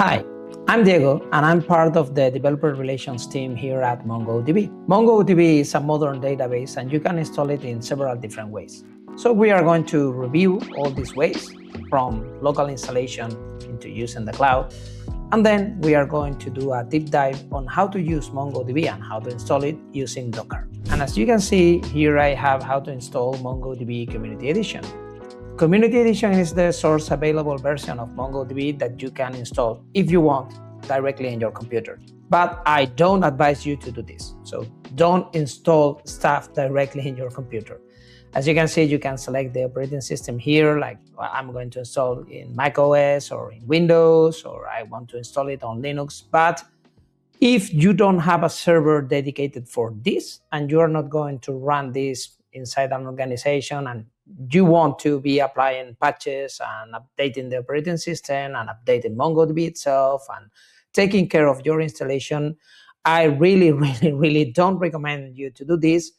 Hi, I'm Diego, and I'm part of the developer relations team here at MongoDB. MongoDB is a modern database, and you can install it in several different ways. So we are going to review all these ways, from local installation into using the cloud, and then we are going to do a deep dive on how to use MongoDB and how to install it using Docker. And as you can see, here I have how to install MongoDB Community Edition. Community Edition is the source available version of MongoDB that you can install if you want directly in your computer. But I don't advise you to do this. So don't install stuff directly in your computer. As you can see, you can select the operating system here, like I'm going to install in macOS or in Windows, or I want to install it on Linux. But if you don't have a server dedicated for this, and you are not going to run this inside an organization, and you want to be applying patches and updating the operating system and updating MongoDB itself and taking care of your installation, I really don't recommend you to do this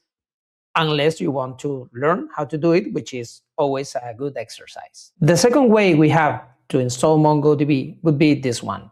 unless you want to learn how to do it, which is always a good exercise. The second way we have to install MongoDB would be this one,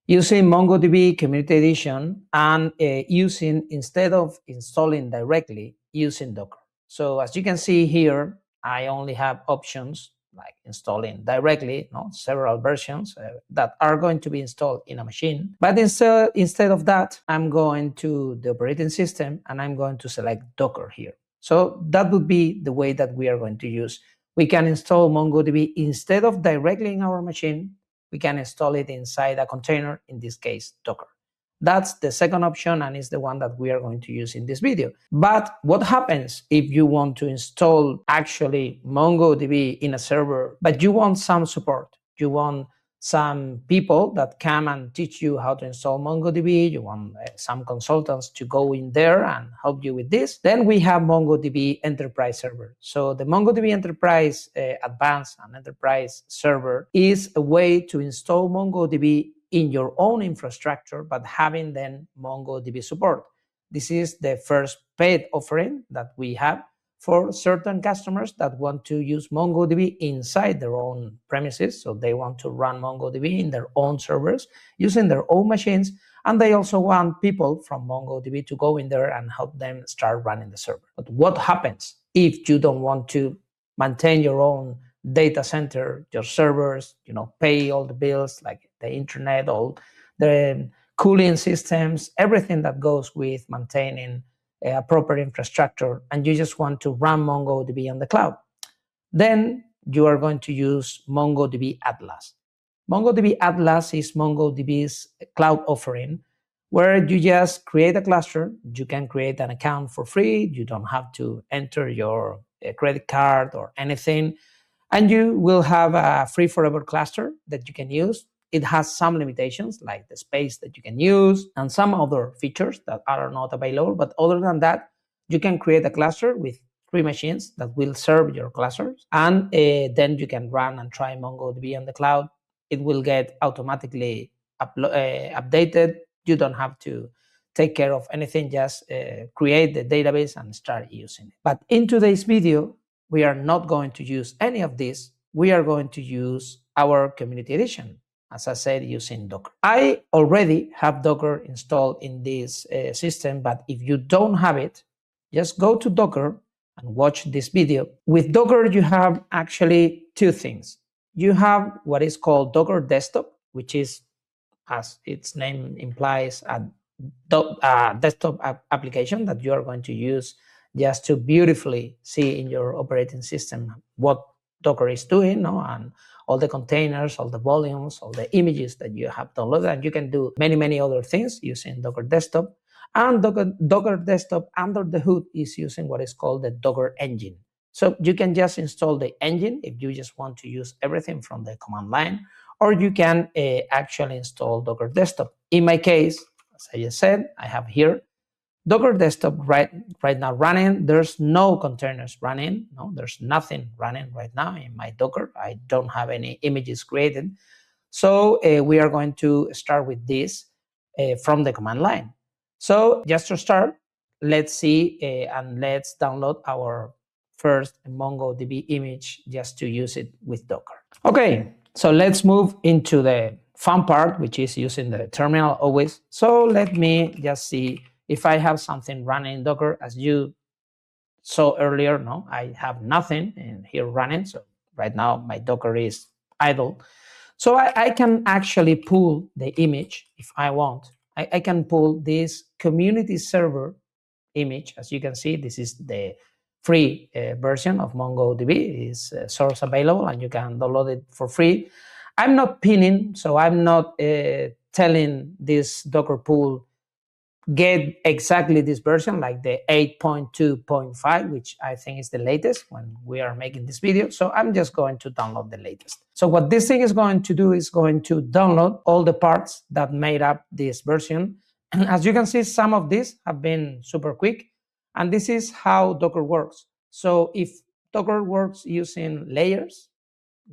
using MongoDB Community Edition and instead of installing directly, using Docker. So as you can see here, I only have options like installing directly, several versions that are going to be installed in a machine. But instead of that, I'm going to the operating system and I'm going to select Docker here. So that would be the way that we are going to use. We can install MongoDB instead of directly in our machine. We can install it inside a container, in this case, Docker. That's the second option, and is the one that we are going to use in this video. But what happens if you want to install actually MongoDB in a server, but you want some support? You want some people that come and teach you how to install MongoDB. You want some consultants to go in there and help you with this. Then we have MongoDB Enterprise Server. So the MongoDB Enterprise Advanced and Enterprise Server is a way to install MongoDB in your own infrastructure, but having then MongoDB support. This is the first paid offering that we have for certain customers that want to use MongoDB inside their own premises. So they want to run MongoDB in their own servers using their own machines. And they also want people from MongoDB to go in there and help them start running the server. But what happens if you don't want to maintain your own data center, your servers, pay all the bills like the internet, all the cooling systems, everything that goes with maintaining a proper infrastructure, and you just want to run MongoDB on the cloud? Then you are going to use MongoDB Atlas. MongoDB Atlas is MongoDB's cloud offering, where you just create a cluster. You can create an account for free. You don't have to enter your credit card or anything. And you will have a free forever cluster that you can use. It has some limitations like the space that you can use and some other features that are not available. But other than that, you can create a cluster with 3 machines that will serve your clusters. And then you can run and try MongoDB on the cloud. It will get automatically updated. You don't have to take care of anything, just create the database and start using it. But in today's video, we are not going to use any of this. We are going to use our Community Edition, as I said, using Docker. I already have Docker installed in this system, but if you don't have it, just go to Docker and watch this video. With Docker, you have actually 2 things. You have what is called Docker Desktop, which is, as its name implies, a desktop application that you are going to use just to beautifully see in your operating system what Docker is doing, and all the containers, all the volumes, all the images that you have downloaded. And you can do many other things using Docker Desktop. And Docker Desktop under the hood is using what is called the Docker engine. So you can just install the engine if you just want to use everything from the command line, or you can actually install Docker Desktop. In my case, as I just said, I have here Docker Desktop right now running. There's no containers running. There's nothing running right now in my Docker. I don't have any images created. So we are going to start with this from the command line. So just to start, let's see and let's download our first MongoDB image just to use it with Docker. Okay, So let's move into the fun part, which is using the terminal always. So let me just see if I have something running in Docker. As you saw earlier, no, I have nothing in here running. So right now my Docker is idle. So I can actually pull the image if I want. I can pull this community server image. As you can see, this is the free version of MongoDB. Is source available and you can download it for free. I'm not pinning, so I'm not telling this Docker pool get exactly this version, like the 8.2.5, which I think is the latest when we are making this video. So I'm just going to download the latest. So what this thing is going to do is going to download all the parts that made up this version. And as you can see, some of these have been super quick. And this is how Docker works. So if Docker works using layers,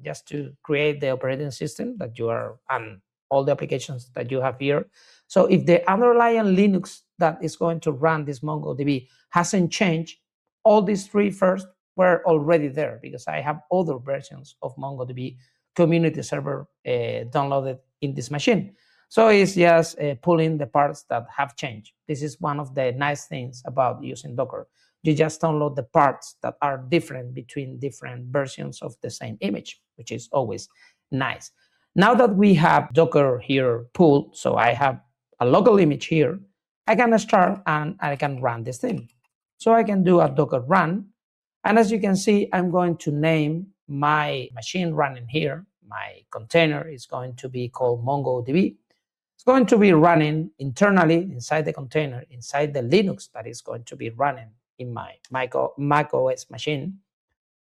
just to create the operating system that you are and all the applications that you have here. So if the underlying Linux that is going to run this MongoDB hasn't changed, all these three first were already there because I have other versions of MongoDB community server downloaded in this machine. So it's just pulling the parts that have changed. This is one of the nice things about using Docker. You just download the parts that are different between different versions of the same image, which is always nice. Now that we have Docker here pulled, so I have a local image here, I can start and I can run this thing. So I can do a Docker run. And as you can see, I'm going to name my machine running here. My container is going to be called MongoDB. It's going to be running internally inside the container, inside the Linux that is going to be running in my Mac OS machine.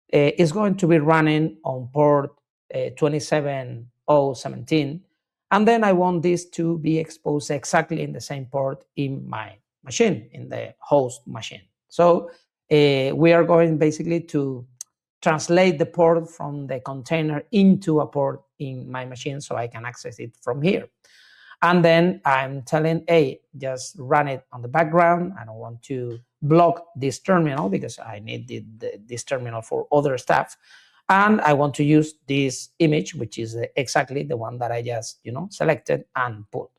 It's going to be running on port 27017. And then I want this to be exposed exactly in the same port in my machine, in the host machine. So we are going basically to translate the port from the container into a port in my machine so I can access it from here. And then I'm telling, hey, just run it on the background. I don't want to block this terminal because I need this terminal for other stuff. And I want to use this image, which is exactly the one that I just selected and pulled.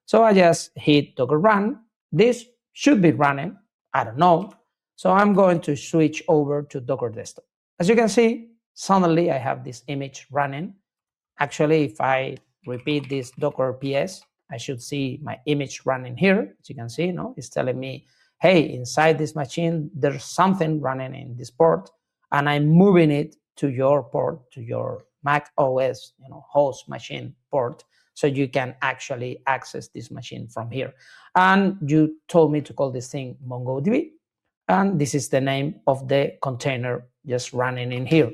So I just hit Docker run. This should be running. I don't know. So I'm going to switch over to Docker desktop. As you can see, suddenly I have this image running. Actually, if I repeat this Docker PS, I should see my image running here. As you can see, it's telling me, hey, inside this machine, there's something running in this port, and I'm moving it to your port, to your Mac OS, host machine port, so you can actually access this machine from here. And you told me to call this thing MongoDB, and this is the name of the container just running in here.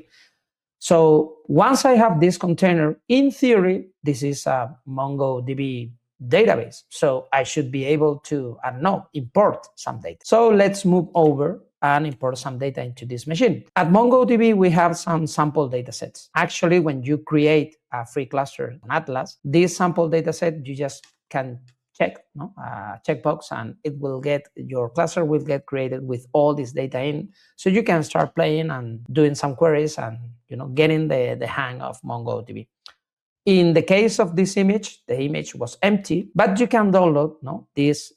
So once I have this container, in theory, this is a MongoDB database. So I should be able to, I don't know, import some data. So let's move over and import some data into this machine. At MongoDB, we have some sample datasets. Actually, when you create a free cluster on Atlas, this sample dataset, you just can check, checkbox, and it will get, your cluster will get created with all this data in. So you can start playing and doing some queries and getting the hang of MongoDB. In the case of this image, the image was empty, but you can download this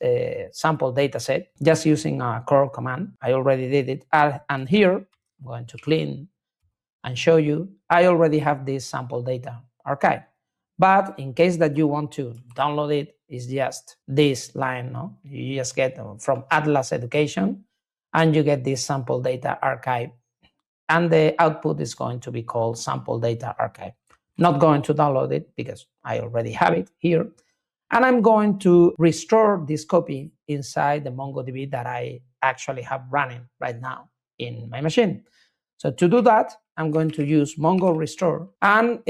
sample dataset just using a curl command. I already did it. And here, I'm going to clean and show you, I already have this sample data archive. But in case that you want to download it, it's just this line. You just get from Atlas Education, and you get this sample data archive. And the output is going to be called sample data archive. Not going to download it because I already have it here. And I'm going to restore this copy inside the MongoDB that I actually have running right now in my machine. So to do that, I'm going to use Mongo restore, and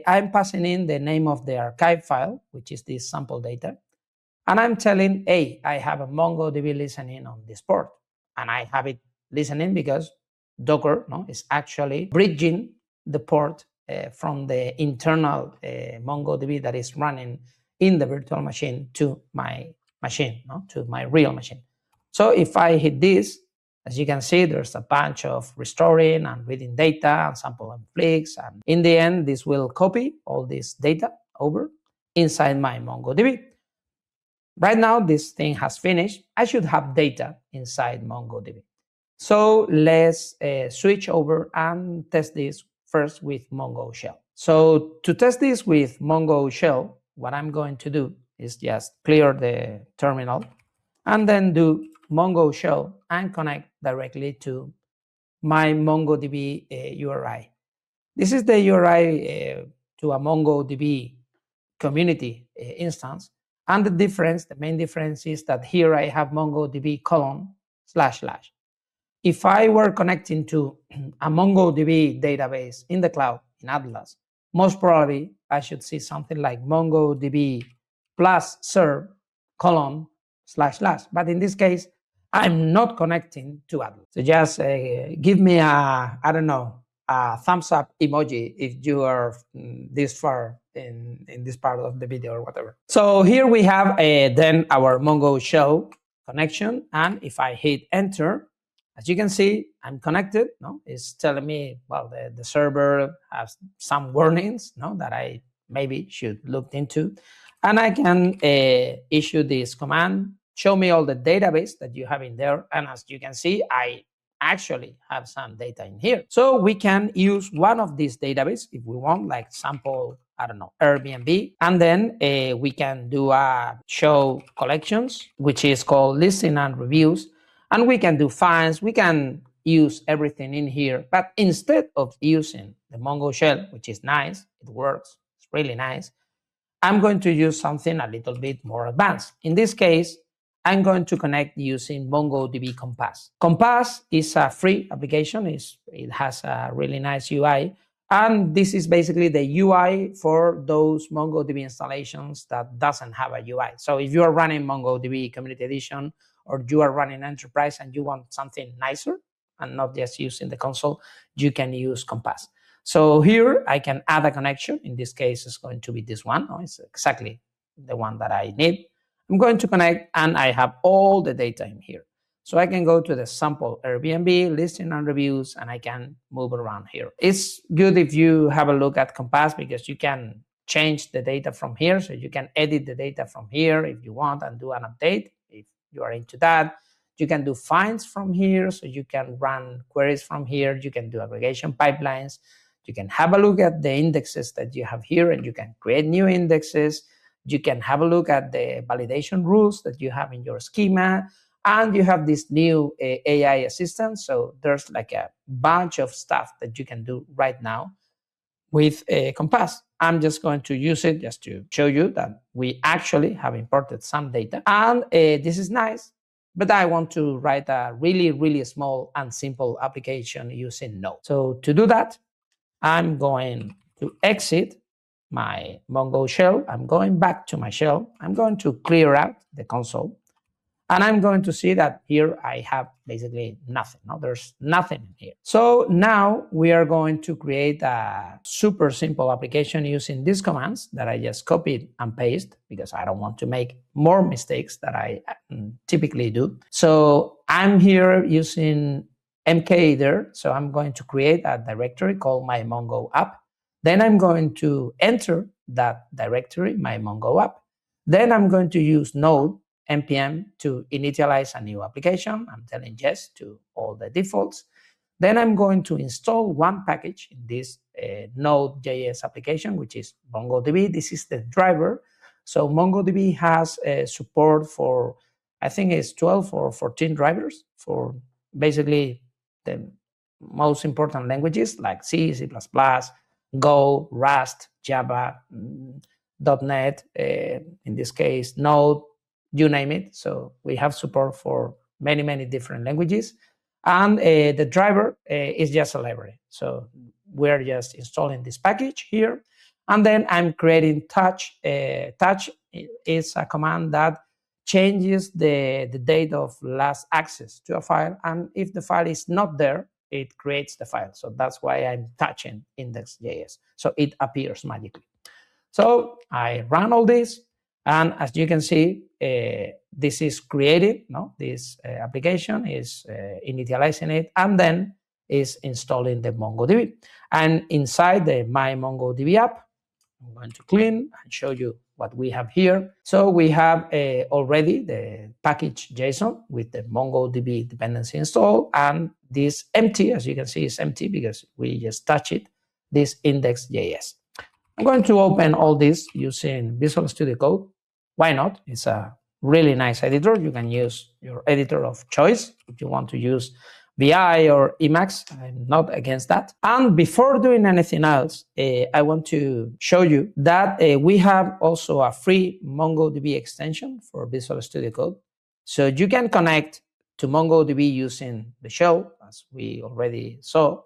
I'm passing in the name of the archive file, which is this sample data. And I'm telling, hey, I have a MongoDB listening on this port. And I have it listening because Docker is actually bridging the port from the internal MongoDB that is running in the virtual machine to my machine, to my real machine. So if I hit this, As you can see, there's a bunch of restoring and reading data and sample and flicks. And in the end, this will copy all this data over inside my MongoDB. Right now, this thing has finished. I should have data inside MongoDB. So let's switch over and test this first with Mongo Shell. So to test this with Mongo Shell, what I'm going to do is just clear the terminal and then do Mongo Shell and connect directly to my MongoDB URI. This is the URI to a MongoDB community instance. And the main difference is that here I have MongoDB : // If I were connecting to a MongoDB database in the cloud, in Atlas, most probably I should see something like MongoDB plus serve : // But in this case, I'm not connecting to Atlas. So just give me a thumbs up emoji if you are this far in this part of the video or whatever. So here we have then our Mongo Shell connection. And if I hit enter, as you can see, I'm connected. No, it's telling me, well, the server has some warnings, no, that I maybe should look into. And I can issue this command, show me all the database that you have in there. And as you can see, I actually have some data in here. So we can use one of these databases if we want, like sample, Airbnb. And then we can do a show collections, which is called listing and reviews. And we can do finds, we can use everything in here. But instead of using the Mongo Shell, which is nice, it works, it's really nice, I'm going to use something a little bit more advanced. In this case, I'm going to connect using MongoDB Compass. Compass is a free application. It has a really nice UI. And this is basically the UI for those MongoDB installations that doesn't have a UI. So if you are running MongoDB Community Edition, or you are running Enterprise and you want something nicer and not just using the console, you can use Compass. So here I can add a connection. In this case, it's going to be this one. Oh, it's exactly the one that I need. I'm going to connect and I have all the data in here. So I can go to the sample Airbnb, listing and reviews, and I can move around here. It's good if you have a look at Compass because you can change the data from here. So you can edit the data from here if you want and do an update. If you are into that, you can do finds from here. So you can run queries from here. You can do aggregation pipelines. You can have a look at the indexes that you have here and you can create new indexes. You can have a look at the validation rules that you have in your schema. And you have this new AI assistant. So there's like a bunch of stuff that you can do right now with Compass. I'm just going to use it just to show you that we actually have imported some data. And this is nice, but I want to write a really, really small and simple application using Node. So to do that, I'm going to exit my Mongo shell. I'm going back to my shell. I'm going to clear out the console. And I'm going to see that here I have basically nothing. No, there's nothing in here. So now we are going to create a super simple application using these commands that I just copied and pasted because I don't want to make more mistakes that I typically do. So I'm here using mkdir. So I'm going to create a directory called my Mongo app. Then I'm going to enter that directory, my Mongo app. Then I'm going to use Node npm to initialize a new application. I'm telling yes to all the defaults. Then I'm going to install one package in this NodeJS application, which is MongoDB. This is the driver. So MongoDB has support for, I think it's 12 or 14 drivers for basically the most important languages like C, C++, Go, Rust, Java, .NET, in this case, Node, you name it. So we have support for many, many different languages. And the driver is just a library. So we're just installing this package here. And then I'm creating touch. Touch is a command that changes the date of last access to a file. And if the file is not there, it creates the file. So that's why I'm touching index.js. So it appears magically. So I run all this. And as you can see, this is created, no? This application is initializing it, and then is installing the MongoDB. And inside the My MongoDB app, I'm going to clean and show you what we have here. So we have already the package JSON with the MongoDB dependency installed, and this empty, as you can see, is empty because we just touch it, this index.js. I'm going to open all this using Visual Studio Code. Why not? It's a really nice editor. You can use your editor of choice. If you want to use VI or Emacs, I'm not against that. And before doing anything else, I want to show you that we have also a free MongoDB extension for Visual Studio Code. So you can connect to MongoDB using the shell, as we already saw,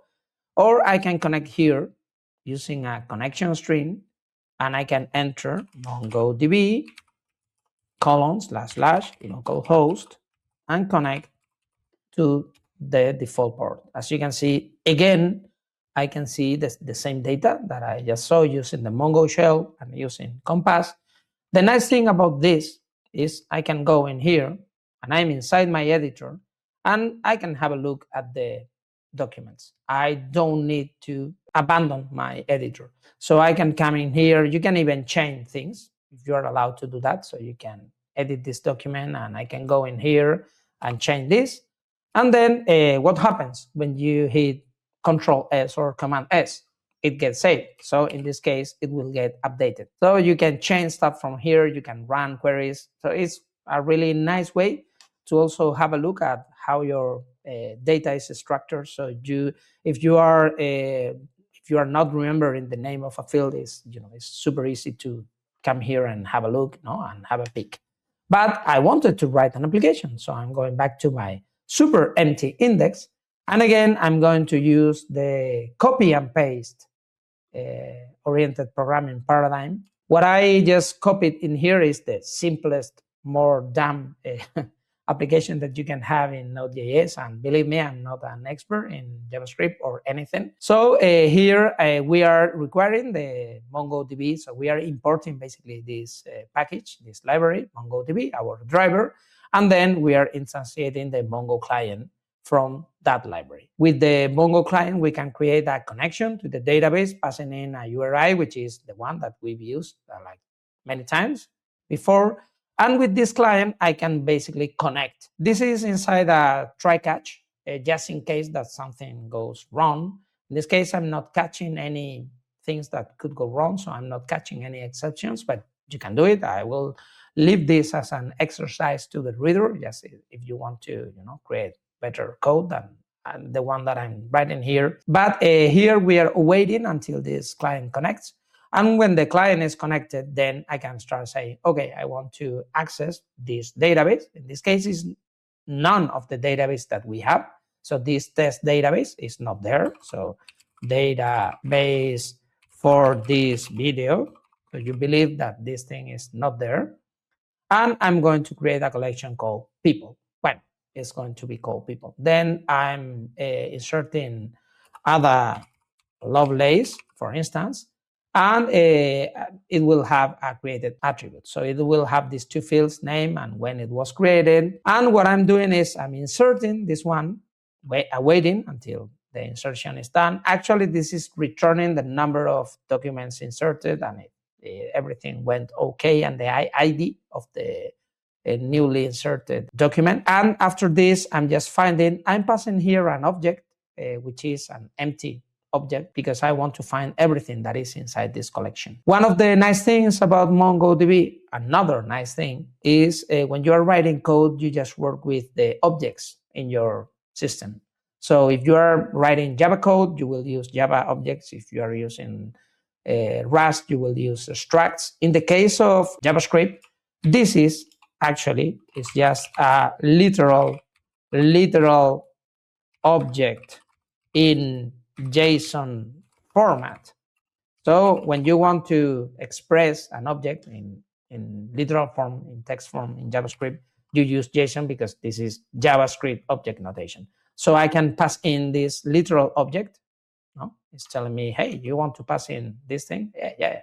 or I can connect here using a connection string, and I can enter MongoDB : // and connect to the default port. As you can see, again, I can see the same data that I just saw using the Mongo shell and using Compass. The nice thing about this is I can go in here and I'm inside my editor and I can have a look at the documents. I don't need to abandon my editor. So I can come in here. You can even change things if you're allowed to do that. So you can edit this document and I can go in here and change this. And then what happens when you hit Control S or Command S? It gets saved. So in this case, it will get updated. So you can change stuff from here. You can run queries. So it's a really nice way to also have a look at how your data is structured. So if you are not remembering the name of a field, it's super easy to come here and have a look, and have a peek. But I wanted to write an application, so I'm going back to my super empty index. And again, I'm going to use the copy and paste oriented programming paradigm. What I just copied in here is the simplest, more dumb application that you can have in Node.js. And believe me, I'm not an expert in JavaScript or anything. So here we are requiring the MongoDB. So we are importing basically this package, this library, MongoDB, our driver. And then we are instantiating the Mongo client from that library. With the Mongo client, we can create a connection to the database, passing in a URI, which is the one that we've used like many times before. And with this client, I can basically connect. This is inside a try-catch, just in case that something goes wrong. In this case, I'm not catching any things that could go wrong, so I'm not catching any exceptions, but you can do it. I will leave this as an exercise to the reader, just if you want to create better code than the one that I'm writing here. But here we are waiting until this client connects. And when the client is connected, then I can start saying, okay, I want to access this database. In this case, is none of the database that we have. So this test database is not there. So database for this video. So you believe that this thing is not there. And I'm going to create a collection called people. Well, it's going to be called people. Then I'm inserting other Lovelace, for instance, and it will have a created attribute. So it will have these two fields, name and when it was created. And what I'm doing is I'm inserting this one, waiting until the insertion is done. Actually, this is returning the number of documents inserted, and everything went okay, and the ID of the newly inserted document. And after this, I'm passing here an object, which is an empty object, because I want to find everything that is inside this collection. One of the nice things about MongoDB, another nice thing, is when you are writing code, you just work with the objects in your system. So if you are writing Java code, you will use Java objects. If you are using Rust, you will use structs. In the case of JavaScript, this is just a literal object in JSON format. So when you want to express an object in literal form, in text form, in JavaScript, you use JSON because this is JavaScript object notation. So I can pass in this literal object. It's telling me, hey, you want to pass in this thing? Yeah,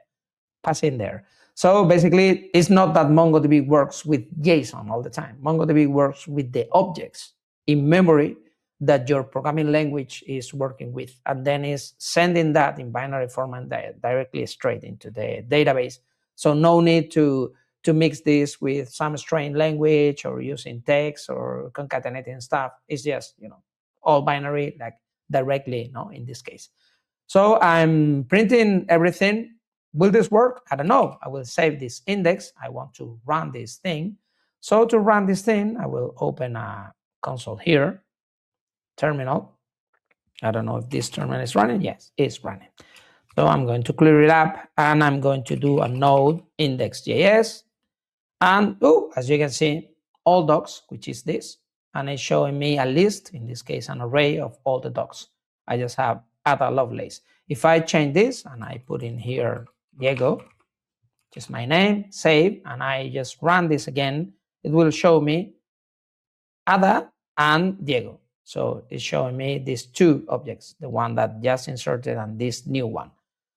pass in there. So basically, it's not that MongoDB works with JSON all the time. MongoDB works with the objects in memory that your programming language is working with, and then is sending that in binary format directly straight into the database. So no need to mix this with some strange language or using text or concatenating stuff. It's just, all binary, like directly, in this case. So I'm printing everything. Will this work? I don't know. I will save this index. I want to run this thing. So to run this thing, I will open a console here, terminal. I don't know if this terminal is running. Yes, it's running. So I'm going to clear it up, and I'm going to do a node index.js. And as you can see, all docs, which is this, and it's showing me a list, in this case, an array of all the docs. I just have Ada Lovelace. If I change this and I put in here Diego, just my name, save, and I just run this again, it will show me Ada and Diego. So it's showing me these two objects, the one that just inserted and this new one.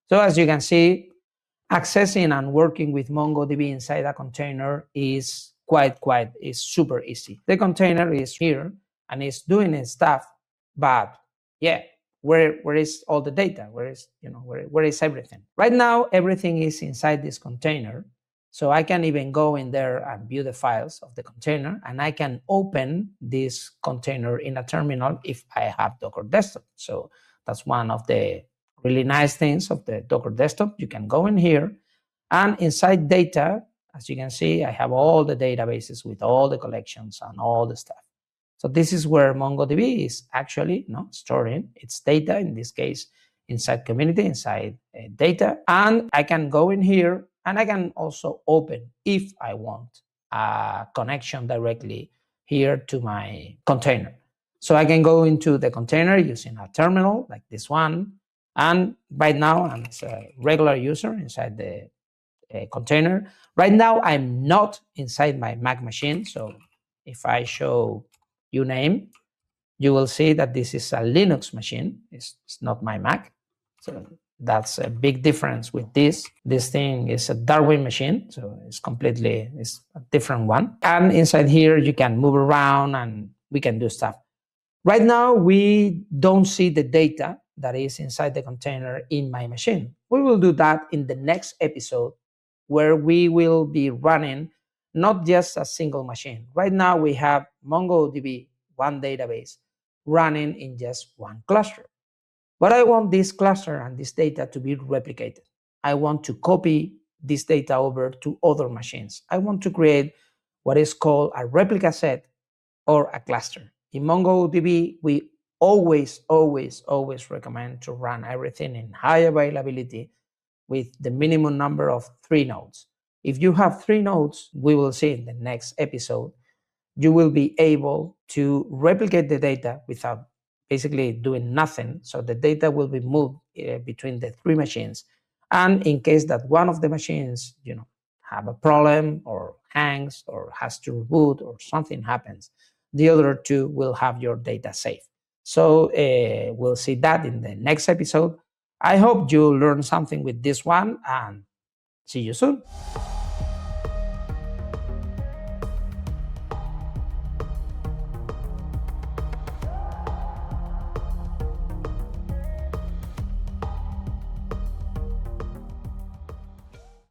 So as you can see, accessing and working with MongoDB inside a container is is super easy. The container is here and it's doing its stuff, but yeah, where is all the data? Where is everything? Right now, everything is inside this container. So I can even go in there and view the files of the container, and I can open this container in a terminal if I have Docker Desktop. So that's one of the really nice things of the Docker Desktop. You can go in here, and inside data, as you can see, I have all the databases with all the collections and all the stuff. So this is where MongoDB is actually storing its data, in this case, inside community, inside data. And I can go in here, and I can also open, if I want, a connection directly here to my container. So I can go into the container using a terminal like this one. And right now, I'm a regular user inside the container. Right now, I'm not inside my Mac machine. So if I show you name, you will see that this is a Linux machine. It's not my Mac. So that's a big difference with this. This thing is a Darwin machine. So it's a different one. And inside here, you can move around and we can do stuff. Right now, we don't see the data that is inside the container in my machine. We will do that in the next episode, where we will be running not just a single machine. Right now, we have MongoDB, one database, running in just one cluster. But I want this cluster and this data to be replicated. I want to copy this data over to other machines. I want to create what is called a replica set or a cluster. In MongoDB, we always recommend to run everything in high availability with the minimum number of 3 nodes. If you have 3 nodes, we will see in the next episode, you will be able to replicate the data without basically doing nothing. So the data will be moved between the 3 machines. And in case that one of the machines, have a problem or hangs or has to reboot or something happens, the other 2 will have your data safe. So we'll see that in the next episode. I hope you learned something with this one, and see you soon.